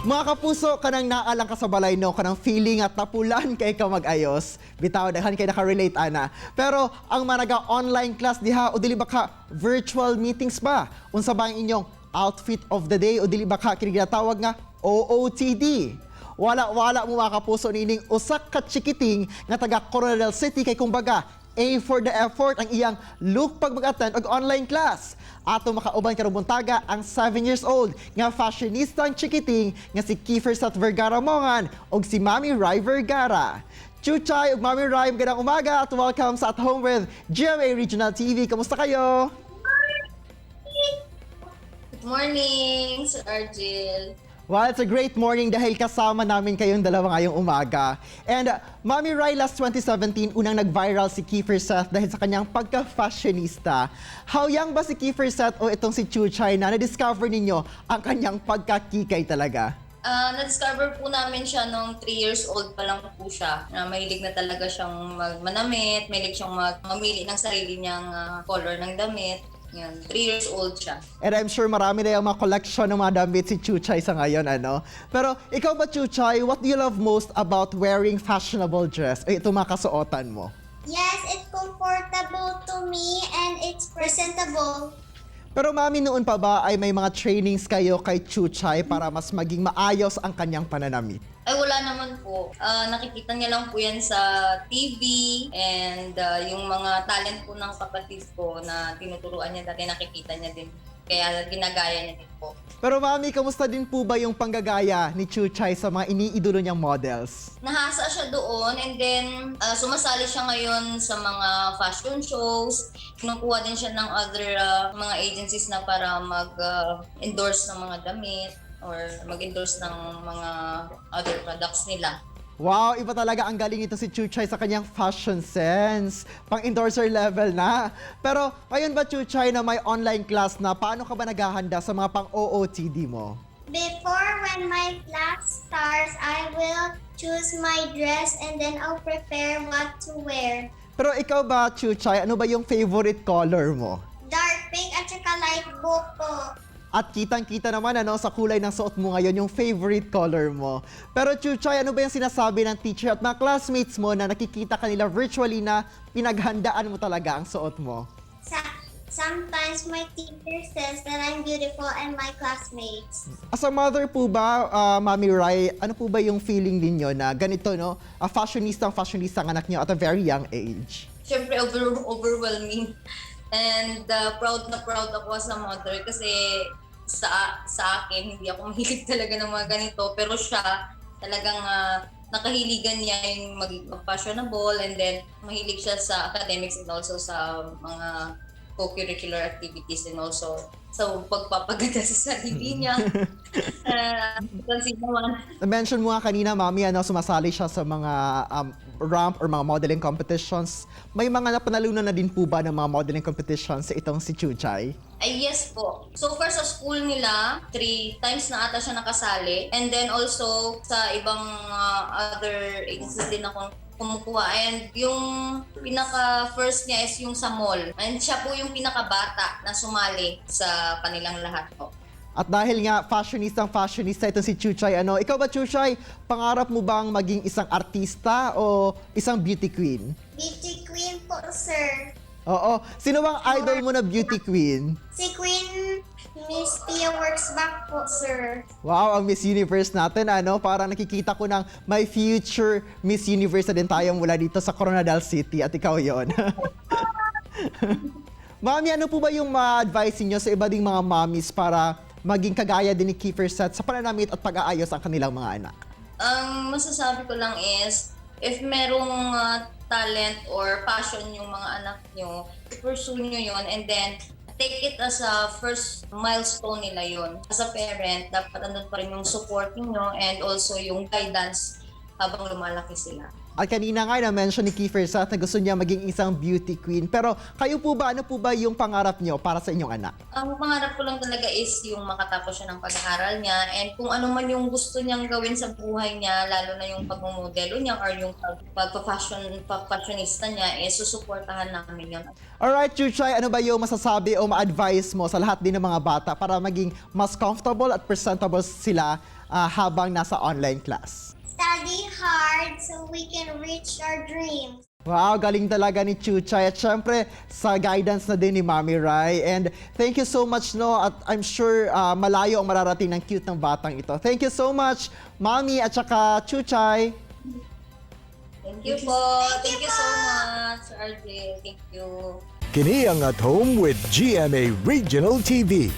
Mga kapuso, kanang naalang ka sa balay no, kanang feeling at tapulan kay ka mag-ayos. Bitaw, daghan kay naka-relate ana. Pero ang managa online class diha o dili ba ka virtual meetings ba? Unsa ba ang inyong outfit of the day o dili ba ka kini ginatawag nga OOTD? Wala mo mga kapuso nining usak ka chikiting nga taga Coronadal City kay kumbaga A for the effort ang iyang look pag mag-attend og online class. Ato makauban karong buntaga ang 7 years old nga fashionista ang chikiting nga si Kiefer Seth Vergara Mongan og si Mami Rai Vergara. Chuchay ug Mami Rai, magandang umaga at welcome sa At Home with GMA Regional TV. Kamusta kayo? Good morning, Sir Argel. Well, it's a great morning dahil kasama namin kayong dalawa ngayong umaga. And Mami Rai, last 2017, unang nag-viral si Kiefer Seth dahil sa kanyang pagka-fashionista. How young ba si Kiefer Seth o itong si Chuchay na na-discover ninyo ang kanyang pagkakikay talaga? Na-discover po namin siya nung 3 years old pa lang po siya. Mahilig na talaga siyang manamit, mahilig siyang mamili ng sarili niyang color ng damit. Yan, 3 years old siya. And I'm sure marami na yung mga collection ng mga damit si Chuchay sa ngayon, ano? Pero ikaw ba, Chuchay, what do you love most about wearing fashionable dress? O ito mga kasuotan mo? Yes, it's comfortable to me and it's presentable. Pero mami, noon pa ba ay may mga trainings kayo kay Chuchay para mas maging maayos ang kanyang pananamit? Ay, wala naman po. Nakikita niya lang po yan sa TV and yung mga talent po ng kapatid ko na tinuturuan niya dati, nakikita niya din. Kaya ginagaya niya din po. Pero mami, kamusta din po ba yung panggagaya ni Chuchay sa mga iniidolo niyang models? Nahasa siya doon and then sumasali siya ngayon sa mga fashion shows. Kinukuha din siya ng other mga agencies na para mag-endorse ng mga damit or mag-endorse ng mga other products nila. Wow, iba talaga ang galing ito si Chuchay sa kanyang fashion sense. Pang-endorser level na. Pero ngayon ba, Chuchay, na may online class na, paano ka ba naghahanda sa mga pang-OOTD mo? Before when my class starts, I will choose my dress and then I'll prepare what to wear. Pero ikaw ba, Chuchay, ano ba yung favorite color mo? Dark pink at saka light blue po. At kitang-kita naman ano, sa kulay ng suot mo ngayon yung favorite color mo. Pero Chuchay, ano ba yung sinasabi ng teacher at mga classmates mo na nakikita kanila virtually na pinaghandaan mo talaga ang suot mo? Sometimes my teacher says that I'm beautiful and my classmates. As a mother po ba, Mami Rai, ano po ba yung feeling ninyo na ganito, no? Fashionista ang anak niyo at a very young age? Siyempre, overwhelming. And proud na proud ako as a mother kasi sa akin, hindi ako mahilig talaga ng mga ganito. Pero siya, talagang nakahiligan niya yung maging fashionable and then mahilig siya sa academics and also sa mga co-curricular activities and also sa pagpapaganda sa sarili niya. Na-mention mo nga kanina, Mami, ano, sumasali siya sa mga ramp or mga modeling competitions. May mga napanalunan na din po ba ng mga modeling competitions sa itong si Chuchay? Ay, yes po. So far sa school nila, 3 times na ata siya nakasali. And then also sa ibang other agencies din ako kumukuha. And yung pinaka-first niya is yung sa mall. And siya po yung pinaka-bata na sumali sa kanilang lahat po. At dahil nga fashionista ito si Chuchay, ano, ikaw ba, Chuchay, pangarap mo bang maging isang artista o isang beauty queen? Beauty queen po, sir. Oo. Sino bang idol mo na beauty queen? Si Queen Miss Tia Worksback po, sir. Wow, ang Miss Universe natin, ano? Parang nakikita ko ng may future Miss Universe na din tayo mula dito sa Coronadal City at ikaw yon. Mami, ano po ba yung ma-advise niyo sa iba ding mga mommies para maging kagaya din ni Kiefer Seth sa pananamit at pag-aayos ang kanilang mga anak? Ang masasabi ko lang is, if merong talent or passion yung mga anak nyo, pursue nyo yun and then take it as a first milestone nila yun. As a parent, dapat andun pa rin yung support nyo and also yung guidance habang lumalaki sila. At kanina nga na-mention ni Kiefer Seth na gusto niya maging isang beauty queen. Pero kayo po ba, ano po ba yung pangarap niyo para sa inyong anak? Ang pangarap ko lang talaga is yung makatapos siya ng pag-aaral niya and kung ano man yung gusto niyang gawin sa buhay niya, lalo na yung pagmumodelo niya or yung pagpa-fashionista niya, susuportahan namin yun. Alright, Chuchay, ano ba yung masasabi o ma-advise mo sa lahat din ng mga bata para maging mas comfortable at presentable sila habang nasa online class? Study hard so we can reach our dreams. Wow, galing talaga ni Chuchay. At syempre, sa guidance na din ni Mami Rai. And thank you so much, no? At I'm sure malayo ang mararating ng cute ng batang ito. Thank you so much, Mami at saka Chuchay. Thank you po. Thank you so much, RJ. Thank you. Kini ang At Home with GMA Regional TV.